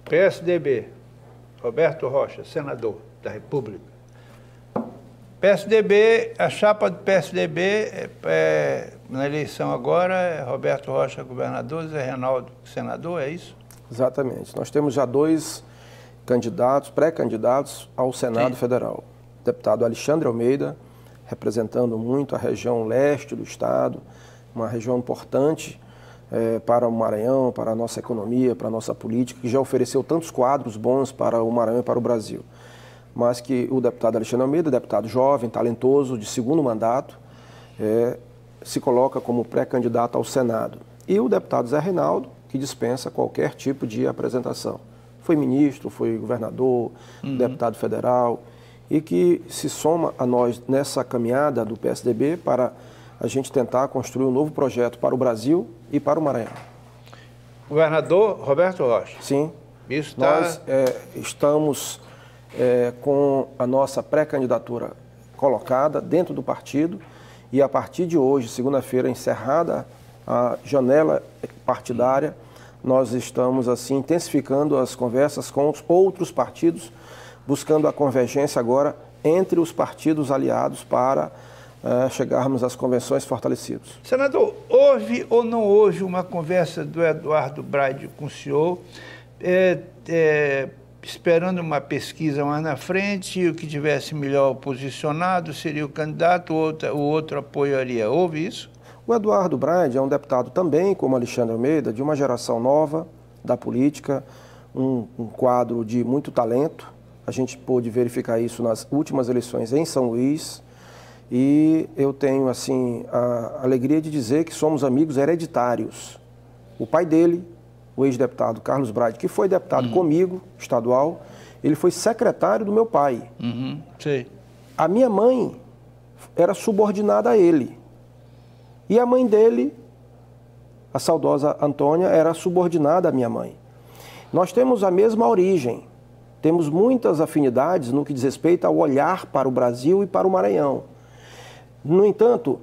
PSDB, Roberto Rocha, senador da República. PSDB, a chapa do PSDB na eleição agora é Roberto Rocha governador, Zé Reinaldo senador, é isso? Exatamente. Nós temos já dois candidatos, pré-candidatos ao Senado Federal. O deputado Alexandre Almeida, representando muito a região leste do estado, uma região importante para o Maranhão, para a nossa economia, para a nossa política, que já ofereceu tantos quadros bons para o Maranhão e para o Brasil. Mas que o deputado Alexandre Almeida, deputado jovem, talentoso, de segundo mandato, se coloca como pré-candidato ao Senado. E o deputado Zé Reinaldo, que dispensa qualquer tipo de apresentação. Foi ministro, foi governador, deputado federal, e que se soma a nós nessa caminhada do PSDB para a gente tentar construir um novo projeto para o Brasil e para o Maranhão. Governador Roberto Rocha. Sim. Isso nós estamos com a nossa pré-candidatura colocada dentro do partido e a partir de hoje, segunda-feira, encerrada a janela partidária, nós estamos assim intensificando as conversas com os outros partidos, buscando a convergência agora entre os partidos aliados para chegarmos às convenções fortalecidos. Senador, houve ou não houve uma conversa do Eduardo Braide com o senhor, esperando uma pesquisa mais na frente, e o que tivesse melhor posicionado seria o candidato, o outro apoiaria. Houve isso? O Eduardo Braide é um deputado também, como Alexandre Almeida, de uma geração nova da política, um quadro de muito talento. A gente pôde verificar isso nas últimas eleições em São Luís. E eu tenho, assim, a alegria de dizer que somos amigos hereditários. O pai dele, o ex-deputado Carlos Braide, que foi deputado comigo, estadual, ele foi secretário do meu pai. Sei. A minha mãe era subordinada a ele. E a mãe dele, a saudosa Antônia, era subordinada à minha mãe. Nós temos a mesma origem. Temos muitas afinidades no que diz respeito ao olhar para o Brasil e para o Maranhão. No entanto,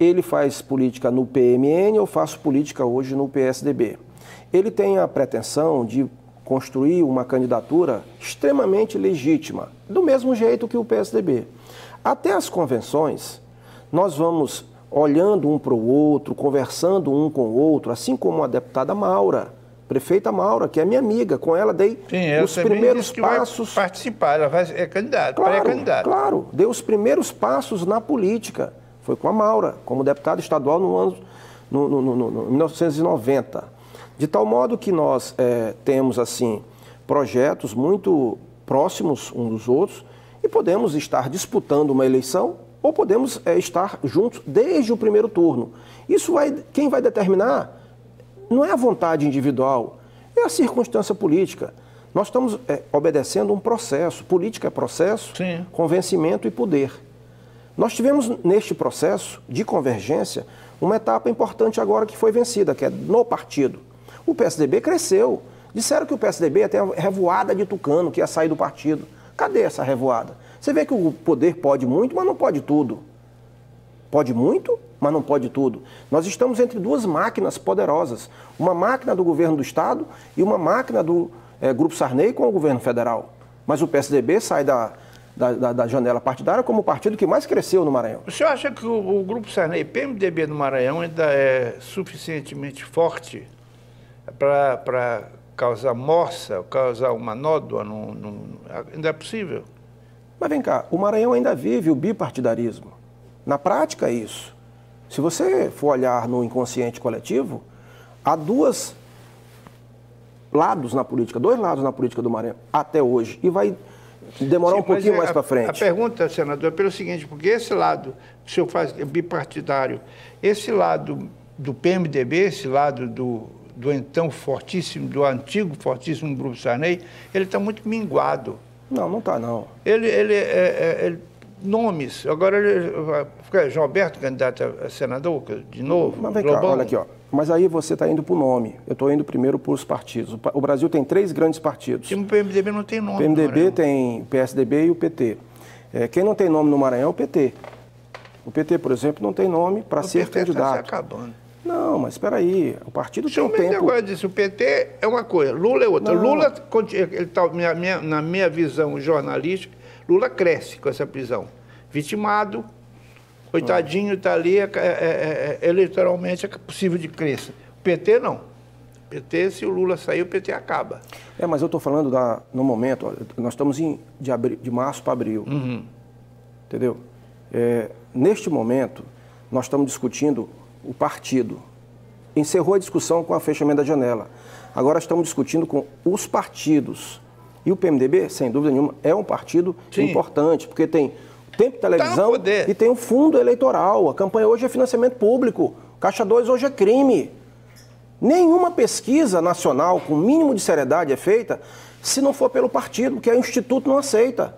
ele faz política no PMN, eu faço política hoje no PSDB. Ele tem a pretensão de construir uma candidatura extremamente legítima, do mesmo jeito que o PSDB. Até as convenções, nós vamos olhando um para o outro, conversando um com o outro, assim como a deputada Maura, prefeita Maura, que é minha amiga, com ela dei os primeiros passos. Vai participar, ela é candidata, pré-candidata. Claro, deu os primeiros passos na política. Foi com a Maura, como deputada estadual no ano 1990. De tal modo que nós temos assim projetos muito próximos uns dos outros e podemos estar disputando uma eleição ou podemos estar juntos desde o primeiro turno. Isso quem vai determinar não é a vontade individual, é a circunstância política. Nós estamos obedecendo um processo. Política é processo, Sim. Convencimento e poder. Nós tivemos neste processo de convergência uma etapa importante agora que foi vencida, que é no partido. O PSDB cresceu. Disseram que o PSDB ia ter a revoada de tucano, que ia sair do partido. Cadê essa revoada? Você vê que o poder pode muito, mas não pode tudo. Pode muito, mas não pode tudo. Nós estamos entre duas máquinas poderosas. Uma máquina do governo do Estado e uma máquina do Grupo Sarney com o governo federal. Mas o PSDB sai da janela partidária como o partido que mais cresceu no Maranhão. O senhor acha que o Grupo Sarney, PMDB no Maranhão, ainda é suficientemente forte para causar morsa, causar uma nódoa? Ainda é possível? Mas vem cá, o Maranhão ainda vive o bipartidarismo. Na prática é isso. Se você for olhar no inconsciente coletivo, há dois lados na política do Maranhão até hoje. E vai demorar um pouquinho mais para frente. A pergunta, senador, é pelo seguinte, porque esse lado, o senhor faz bipartidário, esse lado do PMDB, esse lado do então fortíssimo, do antigo fortíssimo Grupo Sarney, ele está muito minguado. Não está não. Nomes, agora João Alberto candidato a senador de novo? Mas vem cá, olha aqui, ó. Mas aí você está indo para o nome, eu estou indo primeiro para os partidos. O Brasil tem 3 grandes partidos. O PMDB não tem nome. O PMDB tem PSDB e o PT. Quem não tem nome no Maranhão é o PT. O PT, por exemplo, não tem nome para ser candidato. Está se acabando. Não, mas espera aí, o partido tem tempo. Agora disse, o PT é uma coisa, Lula é outra. Não. Lula, ele tá, na minha visão jornalística, Lula cresce com essa prisão. Vitimado, coitadinho, está ali, eleitoralmente é possível de crescer. O PT não. O PT, se o Lula sair, o PT acaba. Mas eu estou falando no momento, nós estamos de março para abril, entendeu? Neste momento, nós estamos discutindo o partido. Encerrou a discussão com o fechamento da janela. Agora estamos discutindo com os partidos. E o PMDB, sem dúvida nenhuma, é um partido importante, porque tem tempo de televisão e tem o fundo eleitoral. A campanha hoje é financiamento público. Caixa 2 hoje é crime. Nenhuma pesquisa nacional com mínimo de seriedade é feita se não for pelo partido, porque o Instituto não aceita.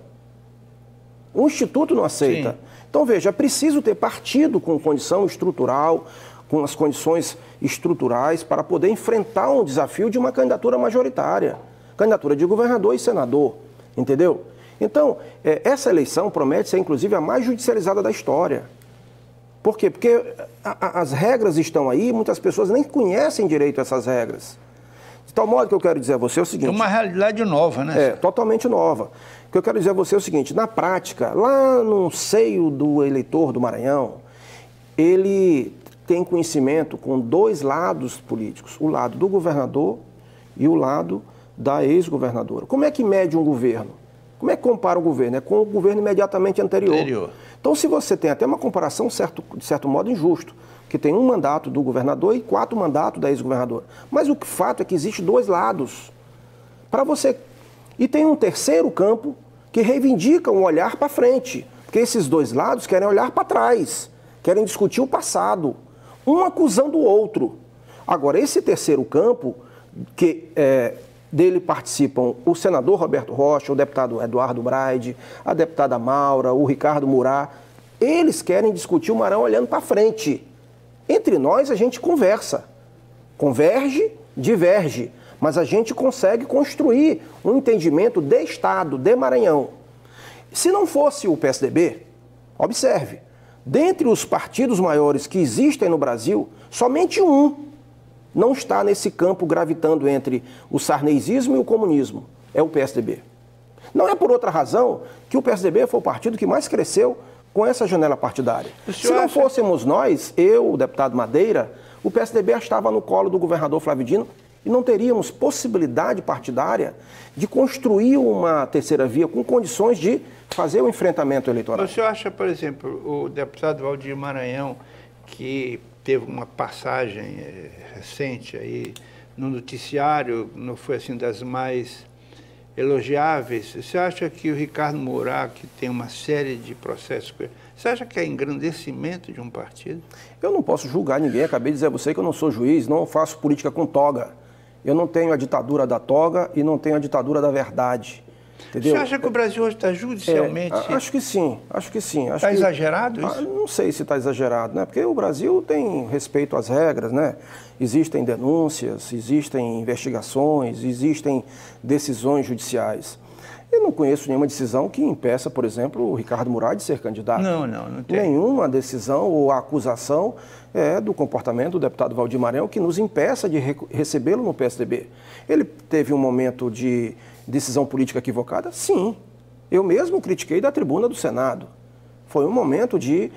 O Instituto não aceita. Sim. Então, veja, é preciso ter partido com condição estrutural, com as condições estruturais para poder enfrentar um desafio de uma candidatura majoritária. Candidatura de governador e senador, entendeu? Então, essa eleição promete ser, inclusive, a mais judicializada da história. Por quê? Porque as regras estão aí, muitas pessoas nem conhecem direito essas regras. De tal modo que eu quero dizer a você o seguinte... É uma realidade nova, né? Totalmente nova. O que eu quero dizer a você é o seguinte, na prática, lá no seio do eleitor do Maranhão, ele tem conhecimento com dois lados políticos, o lado do governador e o lado da ex-governadora. Como é que mede um governo? Como é que compara o governo? É com o governo imediatamente anterior. Então, se você tem até uma comparação, de certo modo, injusto, que tem um mandato do governador e 4 mandatos da ex-governadora. Mas o fato é que existe dois lados. Para você... E tem um terceiro campo que reivindica um olhar para frente, porque esses dois lados querem olhar para trás, querem discutir o passado, um acusando o outro. Agora, esse terceiro campo, que dele participam o senador Roberto Rocha, o deputado Eduardo Braide, a deputada Maura, o Ricardo Murá, eles querem discutir o Maranhão olhando para frente. Entre nós a gente conversa, converge, diverge, mas a gente consegue construir um entendimento de Estado, de Maranhão. Se não fosse o PSDB, observe, dentre os partidos maiores que existem no Brasil, somente um não está nesse campo gravitando entre o sarnezismo e o comunismo, é o PSDB. Não é por outra razão que o PSDB foi o partido que mais cresceu com essa janela partidária. Se não fôssemos nós, eu, o deputado Madeira, o PSDB estava no colo do governador Flávio Dino e não teríamos possibilidade partidária de construir uma terceira via com condições de fazer o enfrentamento eleitoral. O senhor acha, por exemplo, o deputado Valdir Maranhão, que teve uma passagem recente aí no noticiário, não foi assim das mais elogiáveis, você acha que o Ricardo Murá, que tem uma série de processos, você acha que é engrandecimento de um partido? Eu não posso julgar ninguém, acabei de dizer a você que eu não sou juiz, não faço política com toga. Eu não tenho a ditadura da toga e não tenho a ditadura da verdade. Entendeu? Você acha que o Brasil hoje está judicialmente... Acho que sim, acho que sim. Está exagerado isso? Não sei se está exagerado, né? Porque o Brasil tem respeito às regras, né? Existem denúncias, existem investigações, existem decisões judiciais. Eu não conheço nenhuma decisão que impeça, por exemplo, o Ricardo Murá de ser candidato. Não tem. Nenhuma decisão ou acusação do comportamento do deputado Valdir Maranhão que nos impeça de recebê-lo no PSDB. Ele teve um momento de decisão política equivocada? Sim. Eu mesmo critiquei da tribuna do Senado. Foi um momento de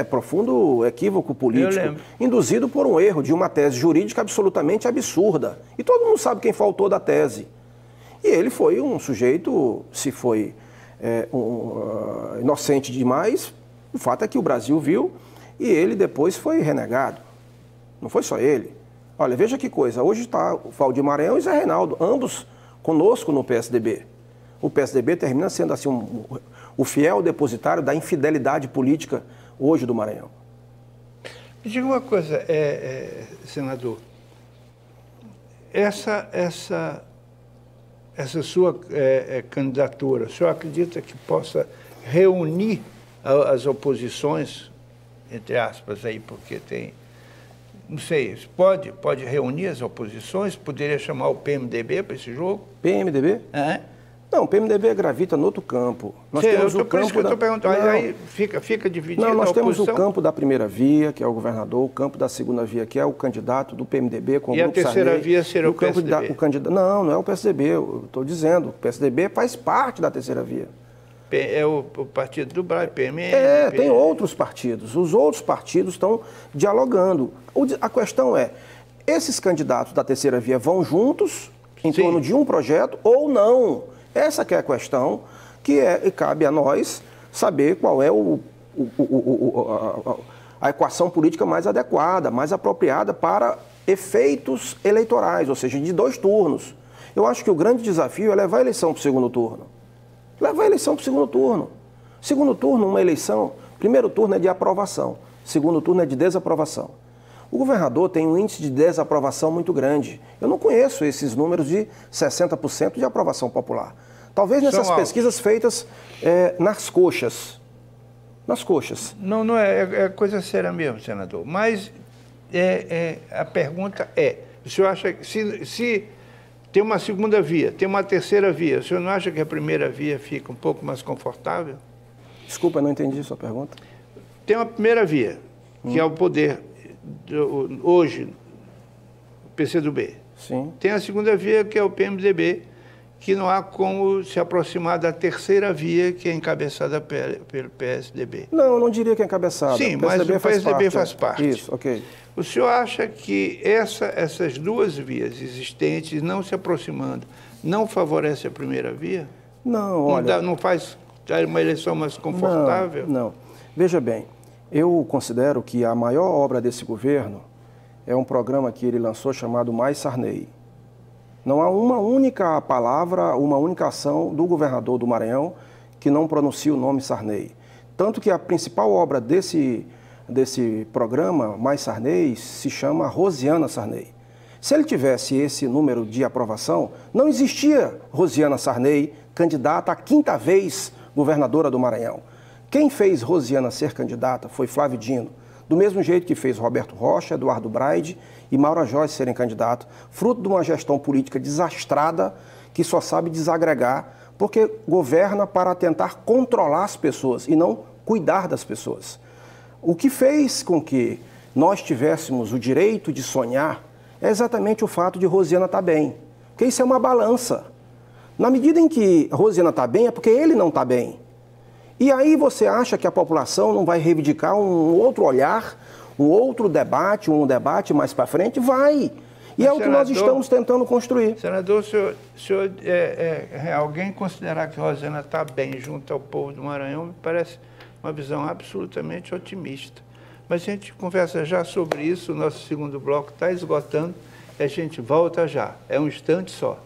profundo equívoco político, induzido por um erro de uma tese jurídica absolutamente absurda. E todo mundo sabe quem faltou da tese. E ele foi um sujeito, se foi inocente demais, o fato é que o Brasil viu e ele depois foi renegado. Não foi só ele. Olha, veja que coisa, hoje está o Valdir Maranhão e Zé Reinaldo, ambos conosco no PSDB. O PSDB termina sendo assim o fiel depositário da infidelidade política hoje do Maranhão. Me diga uma coisa, senador, essa sua candidatura, o senhor acredita que possa reunir as oposições, entre aspas, aí, porque tem, não sei, pode reunir as oposições? Poderia chamar o PMDB para esse jogo? PMDB? Não, o PMDB gravita no outro campo. Nós temos o campo por isso que eu estou perguntando. Aí fica dividido. Não, nós a temos oposição. o campo da primeira via, que é o governador, o campo da segunda via, que é o candidato do PMDB com o grupo Sarney. E a terceira via será o PSDB? Não é o PSDB, eu estou dizendo. O PSDB faz parte da terceira via. É o partido do Brasil, PMN. Tem outros partidos. Os outros partidos estão dialogando. A questão é, esses candidatos da terceira via vão juntos em torno de um projeto ou não? Essa que é a questão que cabe a nós saber qual é a equação política mais adequada, mais apropriada para efeitos eleitorais, ou seja, de 2 turnos. Eu acho que o grande desafio é levar a eleição para o segundo turno. Levar a eleição para o segundo turno. Segundo turno, uma eleição, primeiro turno é de aprovação, segundo turno é de desaprovação. O governador tem um índice de desaprovação muito grande. Eu não conheço esses números de 60% de aprovação popular. Talvez nessas pesquisas feitas nas coxas. Nas coxas. Não é coisa séria mesmo, senador. Mas a pergunta o senhor acha que se tem uma segunda via, tem uma terceira via, o senhor não acha que a primeira via fica um pouco mais confortável? Desculpa, eu não entendi a sua pergunta. Tem uma primeira via, que é o poder, hoje, o PCdoB. Sim. Tem a segunda via, que é o PMDB, que não há como se aproximar da terceira via, que é encabeçada pelo PSDB. Não, eu não diria que é encabeçada. Sim, mas o PSDB faz parte. Isso, ok. O senhor acha que essas duas vias existentes, não se aproximando, não favorece a primeira via? Não, olha... Não faz uma eleição mais confortável? Não. Veja bem, eu considero que a maior obra desse governo é um programa que ele lançou chamado Mais Sarney. Não há uma única palavra, uma única ação do governador do Maranhão que não pronuncia o nome Sarney. Tanto que a principal obra desse programa, Mais Sarney, se chama Rosiana Sarney. Se ele tivesse esse número de aprovação, não existia Rosiana Sarney, candidata a 5ª vez governadora do Maranhão. Quem fez Rosiana ser candidata foi Flávio Dino, do mesmo jeito que fez Roberto Rocha, Eduardo Braide e Maura Joyce serem candidatos, fruto de uma gestão política desastrada que só sabe desagregar, porque governa para tentar controlar as pessoas e não cuidar das pessoas. O que fez com que nós tivéssemos o direito de sonhar é exatamente o fato de Rosiana estar bem, porque isso é uma balança. Na medida em que Rosiana está bem, é porque ele não está bem. E aí você acha que a população não vai reivindicar um outro olhar, um outro debate, um debate mais para frente? Vai! E é o que nós estamos tentando construir. Senador, alguém considerar que Rosiana está bem junto ao povo do Maranhão me parece uma visão absolutamente otimista. Mas a gente conversa já sobre isso, o nosso segundo bloco está esgotando e a gente volta já. É um instante só.